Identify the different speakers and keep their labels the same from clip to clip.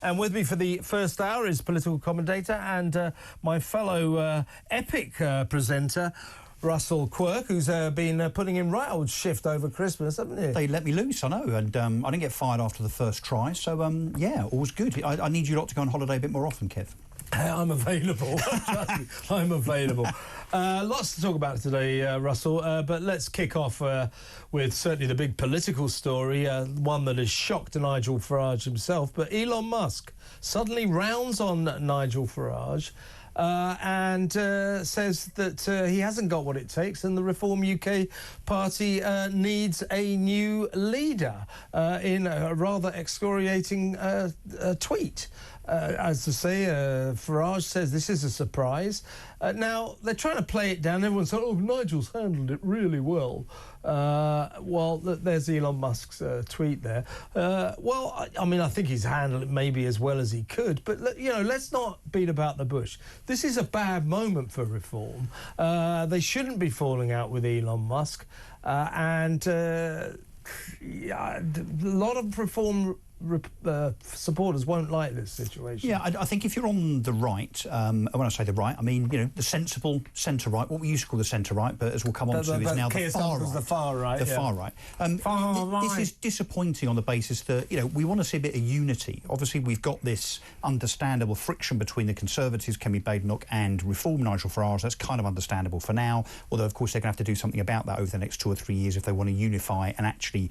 Speaker 1: And with me for the first hour is political commentator and my fellow epic presenter, Russell Quirk, who's been putting in right old shift over Christmas, haven't you?
Speaker 2: They let me loose, I know, and I didn't get fired after the first try, so, yeah, all's good. I need you lot to go on holiday a bit more often, Kev.
Speaker 1: I'm available. I'm available. Lots to talk about today, Russell, but let's kick off with certainly the big political story, one that has shocked Nigel Farage himself. But Elon Musk suddenly rounds on Nigel Farage and says that he hasn't got what it takes and the Reform UK party needs a new leader in a rather excoriating tweet. As to say, Farage says this is a surprise. Now, they're trying to play it down. Everyone's saying, oh, Nigel's handled it really well. Well, there's Elon Musk's tweet there. Well, I mean, I think he's handled it maybe as well as he could. But, you know, let's not beat about the bush. This is a bad moment for Reform. They shouldn't be falling out with Elon Musk. And a lot of Reform supporters won't like this situation.
Speaker 2: Yeah, I think if you're on the right, and when I say the right, I mean, you know, the sensible centre-right, what we used to call the centre-right, but as we'll come on to, is now the far right.
Speaker 1: The far right,
Speaker 2: The far right. This is disappointing on the basis that, you know, we want to see a bit of unity. Obviously, we've got this understandable friction between the Conservatives, Kemi, Badenoch, and Reform, Nigel Farage. That's kind of understandable for now, although, of course, they're going to have to do something about that over the next 2 or 3 years if they want to unify and actually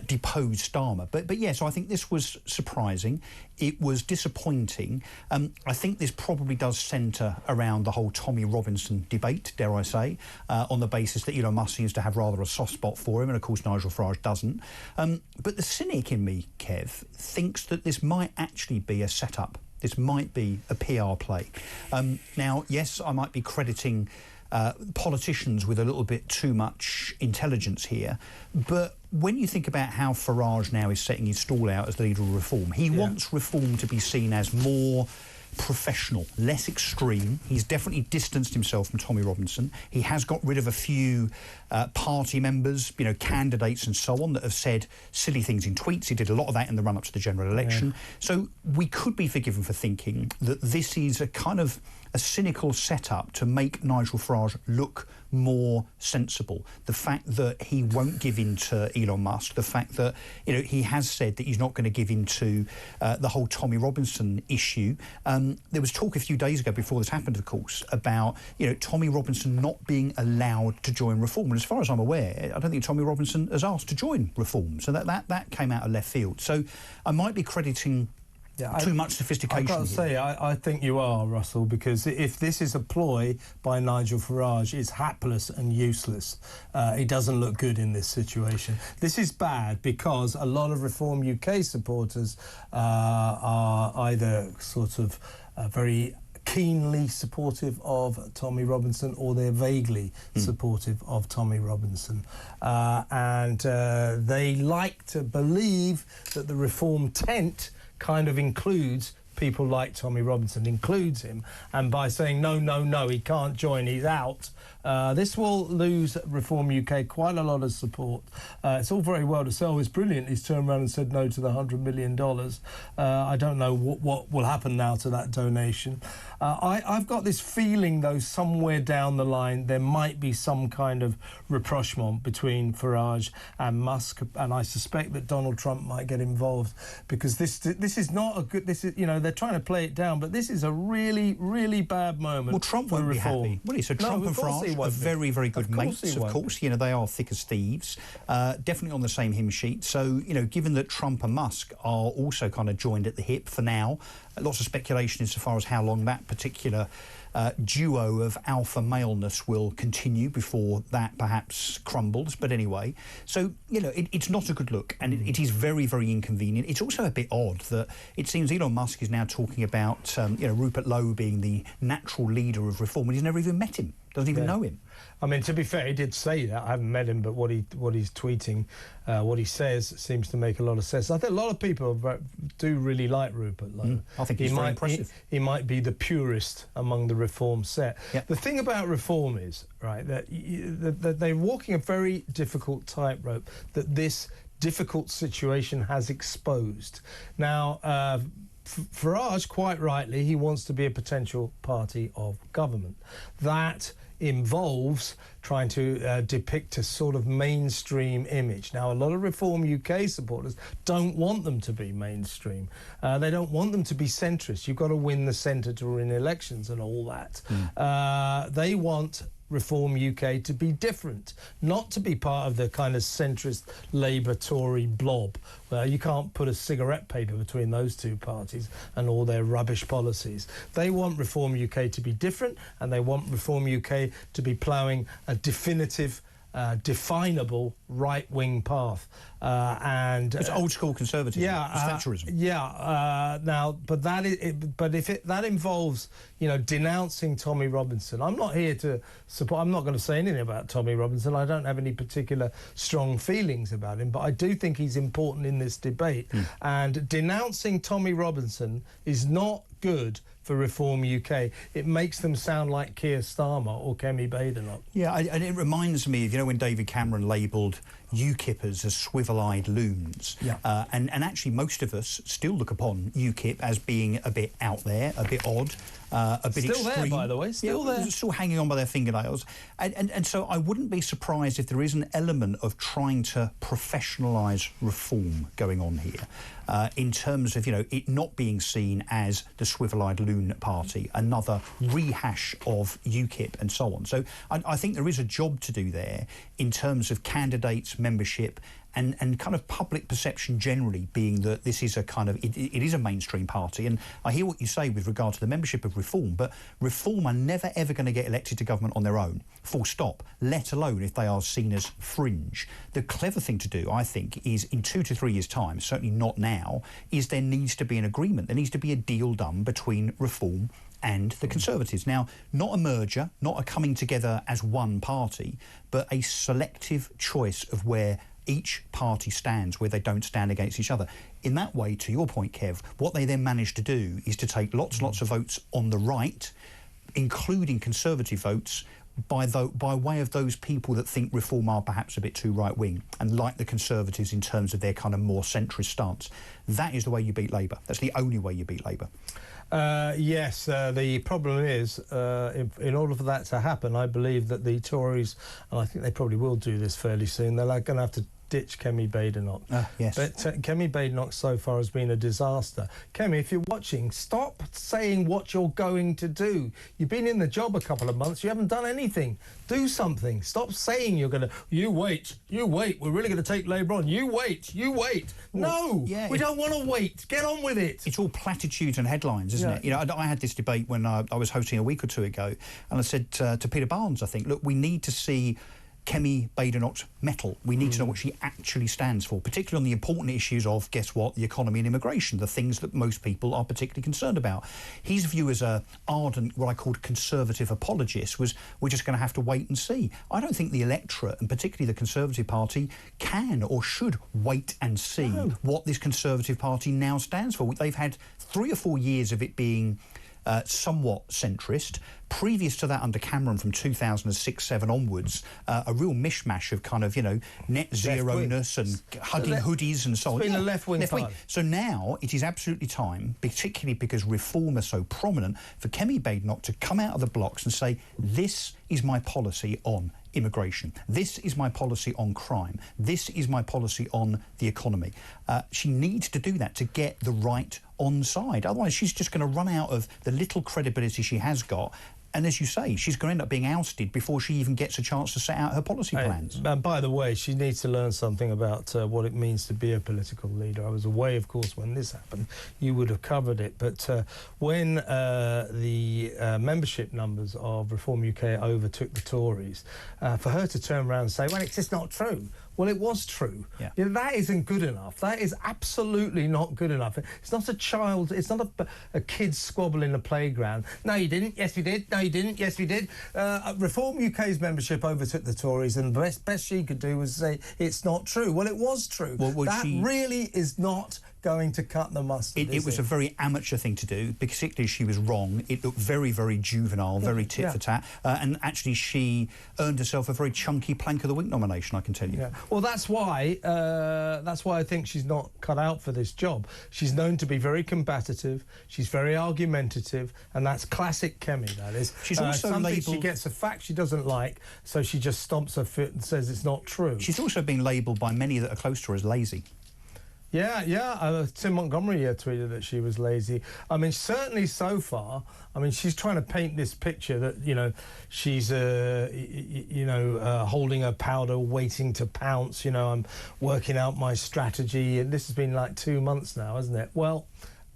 Speaker 2: depose Starmer. But yeah, so I think this was surprising. It was disappointing. I think this probably does centre around the whole Tommy Robinson debate, dare I say, on the basis that Elon Musk seems to have rather a soft spot for him, and of course Nigel Farage doesn't. But the cynic in me, Kev, thinks that this might actually be a setup. This might be a PR play. Now, yes, I might be crediting politicians with a little bit too much intelligence here, but when you think about how Farage now is setting his stall out as the leader of Reform, he wants Reform to be seen as more professional, less extreme. He's definitely distanced himself from Tommy Robinson. He has got rid of a few party members, you know, candidates and so on, that have said silly things in tweets. He did a lot of that in the run-up to the general election. So we could be forgiven for thinking that this is a kind of a cynical setup to make Nigel Farage look more sensible. The fact that he won't give in to Elon Musk, the fact that, you know, he has said that he's not going to give in to the whole Tommy Robinson issue. There was talk a few days ago, before this happened, of course, about, you know, Tommy Robinson not being allowed to join Reform. And as far as I'm aware, I don't think Tommy Robinson has asked to join Reform. So that came out of left field. So I might be crediting too much sophistication.
Speaker 1: I've got to say, I think you are, Russell, because if this is a ploy by Nigel Farage, it's hapless and useless. It doesn't look good in this situation. This is bad because a lot of Reform UK supporters are either sort of very keenly supportive of Tommy Robinson, or they're vaguely supportive of Tommy Robinson. And they like to believe that the Reform tent kind of includes people like Tommy Robinson, includes him, and by saying no, he can't join, he's out, this will lose Reform UK quite a lot of support. It's all very well to say, oh, it's brilliant, he's turned around and said no to the $100 million. I don't know what will happen now to that donation. I've got this feeling, though, somewhere down the line there might be some kind of rapprochement between Farage and Musk, and I suspect that Donald Trump might get involved, because this is not a good, this is, you know, they're trying to play it down, but this is a really, really bad moment.
Speaker 2: Well, Trump won't be happy, will he? So Trump and Farage are very, very good mates, of course. You know, they are thick as thieves, definitely on the same hymn sheet. So, you know, given that Trump and Musk are also kind of joined at the hip for now, lots of speculation insofar as how long that particular duo of alpha maleness will continue before that perhaps crumbles. But anyway, so, you know, it's not a good look, and it is very, very inconvenient. It's also a bit odd that it seems Elon Musk is now talking about, you know, Rupert Lowe being the natural leader of Reform, and he's never even met him, doesn't even know him.
Speaker 1: I mean, to be fair, he did say that. I haven't met him, but what he's tweeting, what he says seems to make a lot of sense. I think a lot of people do really like Rupert Lowe.
Speaker 2: I think he's very impressive.
Speaker 1: He might be the purist among the Reform set. Yep. The thing about Reform is, right, that they're walking a very difficult tightrope that this difficult situation has exposed. Now, Farage, quite rightly, he wants to be a potential party of government. That involves trying to depict a sort of mainstream image. Now, a lot of Reform UK supporters don't want them to be mainstream. They don't want them to be centrist. You've got to win the centre to win elections and all that. They want Reform UK to be different, not to be part of the kind of centrist Labour Tory blob. You can't put a cigarette paper between those two parties and all their rubbish policies. They want Reform UK to be different, and they want Reform UK to be ploughing a definitive, definable right-wing path. And
Speaker 2: it's old school conservatism.
Speaker 1: Yeah,
Speaker 2: it's Thatcherism.
Speaker 1: Now, but that involves, denouncing Tommy Robinson. I'm not here to support. I'm not going to say anything about Tommy Robinson. I don't have any particular strong feelings about him, but I do think he's important in this debate. And denouncing Tommy Robinson is not good for Reform UK. It makes them sound like Keir Starmer or Kemi Badenoch.
Speaker 2: Yeah, and it reminds me of, when David Cameron labelled UKIPers as swivel-eyed loons.
Speaker 1: Yeah.
Speaker 2: And actually most of us still look upon UKIP as being a bit out there, a bit odd, a bit
Speaker 1: still
Speaker 2: extreme.
Speaker 1: There, by the way, still there.
Speaker 2: Still hanging on by their fingernails. And so I wouldn't be surprised if there is an element of trying to professionalise reform going on here, in terms of, it not being seen as the swivel-eyed loon party, another rehash of UKIP and so on. So I think there is a job to do there in terms of candidates, membership, and kind of public perception generally being that this is a kind of, it is a mainstream party. And I hear what you say with regard to the membership of Reform, but Reform are never ever going to get elected to government on their own, full stop, let alone if they are seen as fringe. The clever thing to do, I think, is in 2 to 3 years' time, certainly not now, is there needs to be an agreement. There needs to be a deal done between Reform and the Conservatives. Now, not a merger, not a coming together as one party, but a selective choice of where each party stands, where they don't stand against each other. In that way, to your point, Kev, what they then manage to do is to take lots of votes on the right, including Conservative votes, by way of those people that think Reform are perhaps a bit too right-wing and like the Conservatives in terms of their kind of more centrist stance. That is the way you beat Labour. That's the only way you beat Labour.
Speaker 1: Yes, the problem is, in order for that to happen, I believe that the Tories, and I think they probably will do this fairly soon, they're going to have to ditch Kemi Badenoch.
Speaker 2: Yes.
Speaker 1: But Kemi Badenoch so far has been a disaster. Kemi, if you're watching, stop saying what you're going to do. You've been in the job a couple of months, you haven't done anything. Do something. Stop saying you're going to... You wait, we're really going to take Labour on. You wait. No, we don't want to wait. Get on with it.
Speaker 2: It's all platitudes and headlines, isn't it? I had this debate when I was hosting a week or two ago, and I said to Peter Barnes, I think, look, we need to see Kemi Badenoch's mettle. We need to know what she actually stands for, particularly on the important issues of, guess what, the economy and immigration, the things that most people are particularly concerned about. His view as a ardent, what I called conservative apologist, was we're just going to have to wait and see. I don't think the electorate, and particularly the Conservative Party, can or should wait and see what this Conservative Party now stands for. They've had 3 or 4 years of it being somewhat centrist. Previous to that, under Cameron from 2006-7 onwards, a real mishmash of kind of, net zero-ness and hugging hoodies and so on.
Speaker 1: It's been a left-wing party.
Speaker 2: So now it is absolutely time, particularly because Reform are so prominent, for Kemi Badenoch to come out of the blocks and say, this is my policy on immigration. This is my policy on crime. This is my policy on the economy. She needs to do that to get the right on side. Otherwise, she's just going to run out of the little credibility she has got. And as you say, she's going to end up being ousted before she even gets a chance to set out her policy plans.
Speaker 1: And by the way, she needs to learn something about what it means to be a political leader. I was away, of course, when this happened. You would have covered it. But when the membership numbers of Reform UK overtook the Tories, for her to turn around and say, well, it's just not true. Well, it was true.
Speaker 2: Yeah.
Speaker 1: That isn't good enough. That is absolutely not good enough. It's not a child, it's not a kid's squabble in the playground. No, you didn't. Yes, we did. No, you didn't. Yes, we did. Reform UK's membership overtook the Tories, and the best she could do was say it's not true. Well, it was true. That really is not going to cut the mustard.
Speaker 2: It was a very amateur thing to do, particularly she was wrong. It looked very, very juvenile, very tit for tat, and actually she earned herself a very chunky Plank of the Week nomination, I can tell you.
Speaker 1: Yeah. Well, that's why I think she's not cut out for this job. She's known to be very combative, she's very argumentative, and that's classic Kemi, that is.
Speaker 2: She's also labelled...
Speaker 1: She gets a fact she doesn't like, so she just stomps her foot and says it's not true.
Speaker 2: She's also been labelled by many that are close to her as lazy.
Speaker 1: Yeah. Tim Montgomery tweeted that she was lazy. I mean, certainly so far. I mean, she's trying to paint this picture that, you know, she's, holding her powder, waiting to pounce. You know, I'm working out my strategy. And this has been like 2 months now, hasn't it? Well,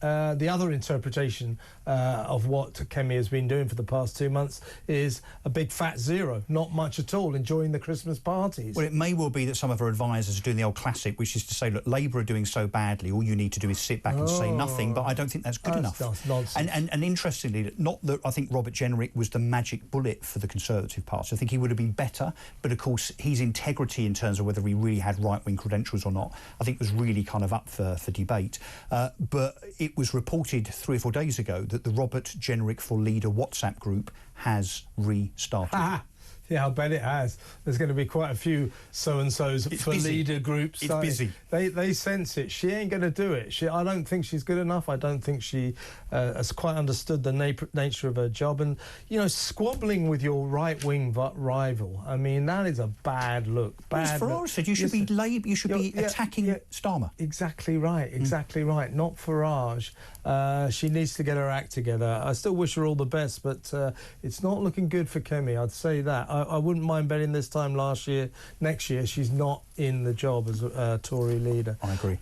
Speaker 1: the other interpretation of what Kemi has been doing for the past 2 months is a big fat zero, not much at all, enjoying the Christmas parties.
Speaker 2: Well, it may well be that some of her advisors are doing the old classic, which is to say, look, Labour are doing so badly, all you need to do is sit back and say nothing, but I don't think that's good enough.
Speaker 1: That's nonsense.
Speaker 2: And interestingly, not that I think Robert Jenrick was the magic bullet for the Conservative Party. I think he would have been better, but of course his integrity in terms of whether he really had right-wing credentials or not, I think was really kind of up for debate. But it was reported 3 or 4 days ago that the Robert Jenrick for Leader WhatsApp group has restarted.
Speaker 1: Yeah, I bet it has. There's going to be quite a few so-and-sos for leader groups.
Speaker 2: It's busy.
Speaker 1: They sense it. She ain't going to do it. I don't think she's good enough. I don't think she has quite understood the nature of her job. And, you know, squabbling with your right-wing rival, I mean, that is a bad look.
Speaker 2: As Farage said, you should be Labour, you should be attacking Starmer.
Speaker 1: Exactly right, right. Not Farage. She needs to get her act together. I still wish her all the best, but it's not looking good for Kemi, I'd say that. I wouldn't mind betting this time next year, she's not in the job as a Tory leader.
Speaker 2: I agree.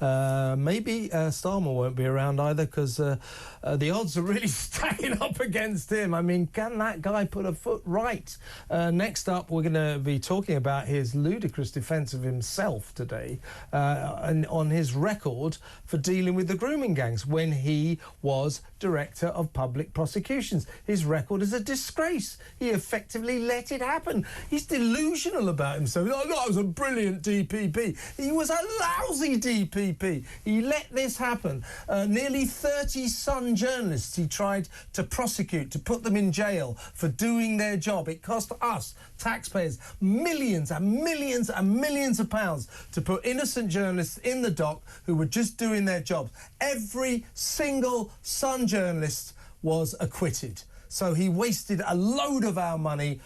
Speaker 1: Maybe Starmer won't be around either, because the odds are really stacking up against him. I mean, can that guy put a foot right? Next up, we're going to be talking about his ludicrous defence of himself today, and on his record for dealing with the grooming gangs when he was Director of Public Prosecutions. His record is a disgrace. He effectively let it happen. He's delusional about himself. Oh, no, I was a brilliant DPP. He was a lousy DPP. He let this happen. Nearly 30 Sun journalists he tried to prosecute, to put them in jail for doing their job. It cost us, taxpayers, millions and millions and millions of pounds to put innocent journalists in the dock who were just doing their job. Every single Sun journalist was acquitted. So he wasted a load of our money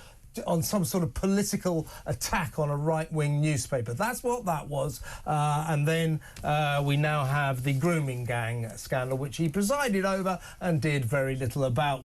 Speaker 1: on some sort of political attack on a right-wing newspaper. That's what that was. And then we now have the grooming gang scandal, which he presided over and did very little about.